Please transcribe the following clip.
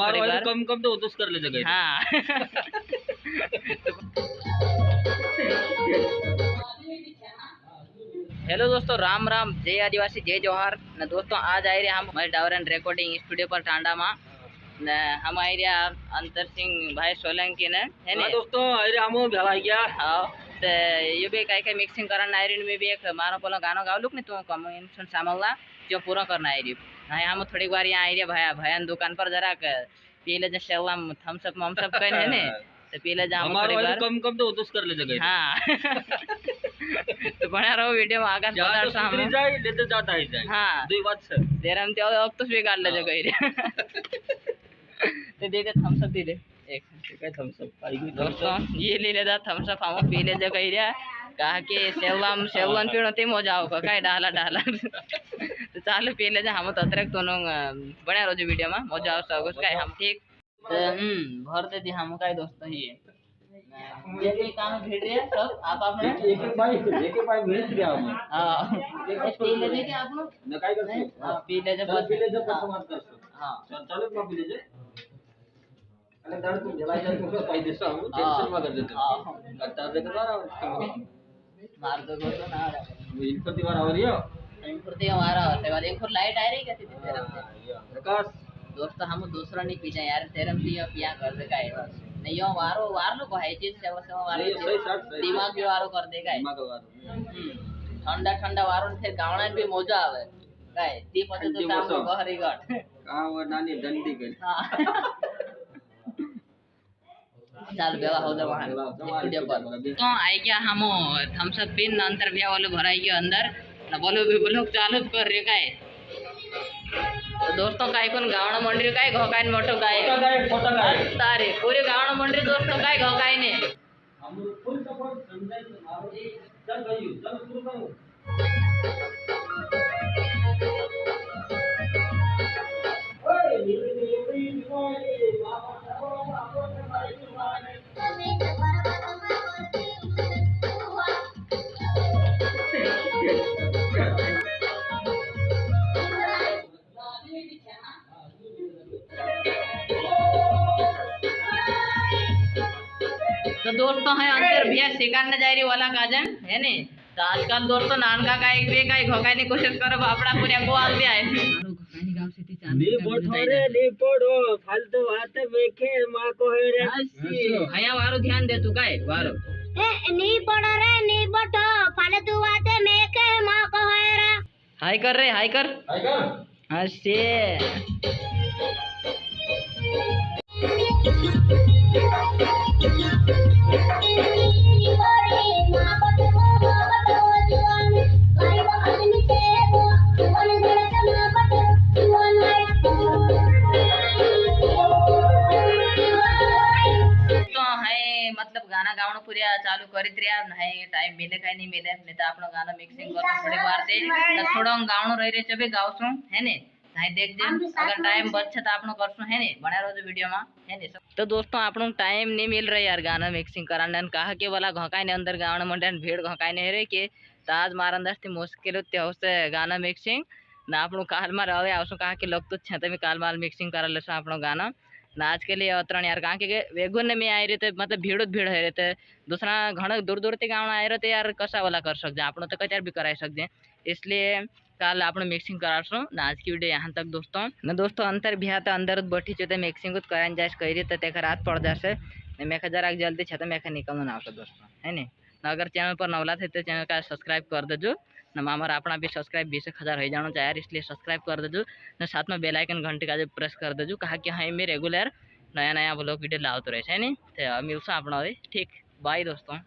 थोड़ी बार कम कम तो उतस कर ले जगह। हाँ हेलो दोस्तों, राम राम, जय आदिवासी, जय जोहार न दोस्तों। आज आई रहे हम हमारे डावर एंड रिकॉर्डिंग स्टूडियो पर टांडा में न हम आई रहा अंतर सिंह भाई सोलंकी ने है ने दोस्तों आई रहे हम भेला गया। हाँ तो ये भी कई मिक्सिंग करना आई रही में भी एक मारो पोलो गानो गाव लुक नहीं तो कम सुन सामला जो पूरा करना आई रही है। हम थोड़ी बार यहाँ आई रही भैया भैया दुकान पर जरा पीले जो सेवा थम्सअप मम्सअप कहीं है ने तो पीले जा थोड़ी बार कम कम तो उतस कर ले जगह। हाँ तो बना रहो वीडियो में आगे तो सुधरी जाए लेते जाता ही जाए। हाँ दो बात से तेरा हम तो अब तो बिगाड़ ले जगह रे तो दे थम्स अप दे दे एक थम्स अप दोस्तों ये ले लेदा थम्स अप हम पी ले जगह रे कहा कि सेवलाम सेवलन पीणो ते मजा आओ काय डाला डाला तो चालू पी ले जा हम तो अतरक तो बना रोज वीडियो में मजा आओ सब काय हम ठीक भर दे दी हम काय दोस्तों ये ये काम भेड़ रहे सब आप आपने एक बाइक भेज दिया हमने। हां पी ले दे के आप लोग न काय करते हां पी ले जब मत कर। हां चलो पी ले जे अरे दाड़ तुम जलाई जा तुम पाई देसो हम टेंशन में कर देते। हां करता दे कर मार दो बोलो ना इन पर दीवार आ रही है इन पर ते हमारा होते बाद एक और लाइट आ रही है कैसे तेरे प्रकाश दोस्त हम दूसरा नहीं पीछे यार तेरे में ये पिया कर दे का है नहीं यो वारो वार लो को है चीज सेवा सेवा वारो दिमाग भी वारो कर देगा है दिमाग वारो ठंडा ठंडा वारो फिर गावना भी मजा आवे काय ती पछे तो शाम को बहरी गट का वो नानी डंडी कर। हां चल बेला हो जा वहां स्टूडियो पर तो आई गया हम थम्स अप पिन अंतर भैया वाले भराई के अंदर ना बोलो भी बोलो चालू कर रे काय तो दोस्तों काय कोण गावना मंडरी काय घो काय मोठो काय फोटो काय तारे पूरे गावना मंडरी दोस्तों काय घो काय ने हम फुल सपोर्ट समझाई मारो चल भाई चल शुरू करो। ओए नीली मोरी तो दोस्तों है अंतर भैया सिखाने जा रही वाला काजन है ने तो आजकल दोस्तों नानका का एक बे का घोकाई ने कोशिश करो बापड़ा पूरा को आल दिया है नी बोठोरे नी पड़ो फालतू बात मेखे मां को है रे हया वारो ध्यान दे तू काय वारो नी पड़ो रे नी बोठो फालतू बात मेखे मां को है रे हाय कर रे हाय कर हसे मतलब गाना गावनो पूरा चालू करी रिया नहीं टाइम मिले कहीं नहीं मिले नहीं तो आपनो गाना मिक्सिंग करतो थोड़ी बार ते थोड़ा गावनो रही रे चबे गावसु है ने नहीं देख जे अगर टाइम बचे तो आपनो करसु है ने बना रोज वीडियो में है ने। तो दोस्तों आपनो टाइम नहीं मिल रहा यार गाना मिक्सिंग कराने कहा के वाला घोकाई ने अंदर गावनो मंडे भीड़ घोकाई ने रे के तो आज मार अंदर थी मुश्किल होते होसे गाना मिक्सिंग ना आपनो काल मार आवे आवसु कहा के लोग तो छते में काल माल मिक्सिंग करा लेसु आपनो गाना ना आज के लिए अवतरण यार कहाँ के वेगुन में आई रहे थे मतलब भीड़ भीड़ है रहते दूसरा घना दूर दूर तक गाँव आए रहते यार कसा वाला कर सकते आपनो तो कचार भी कराई सकते हैं इसलिए कल आप मिक्सिंग कराशो ना आज की वीडियो यहाँ तक दोस्तों ना दोस्तों अंतर भी आता अंदर बैठी चुते मिक्सिंग कराने जाए कही तो रात पड़ जाए मैं जरा जल्दी छे तो मैं निकलना ना आवशो दोस्तों है नहीं ना अगर चैनल पर नवला थे तो चैनल का सब्सक्राइब कर देजो ना हमारा अपना भी सब्सक्राइब 20,000 हो जाना चाहिए इसलिए सब्सक्राइब कर देजो ना साथ में बेल आइकन घंटे का जो प्रेस कर देजो कहा कि हाँ मैं रेगुलर नया नया ब्लॉग वीडियो लाते रहे नहीं तो मिलसा अपना ठीक बाय दोस्तों।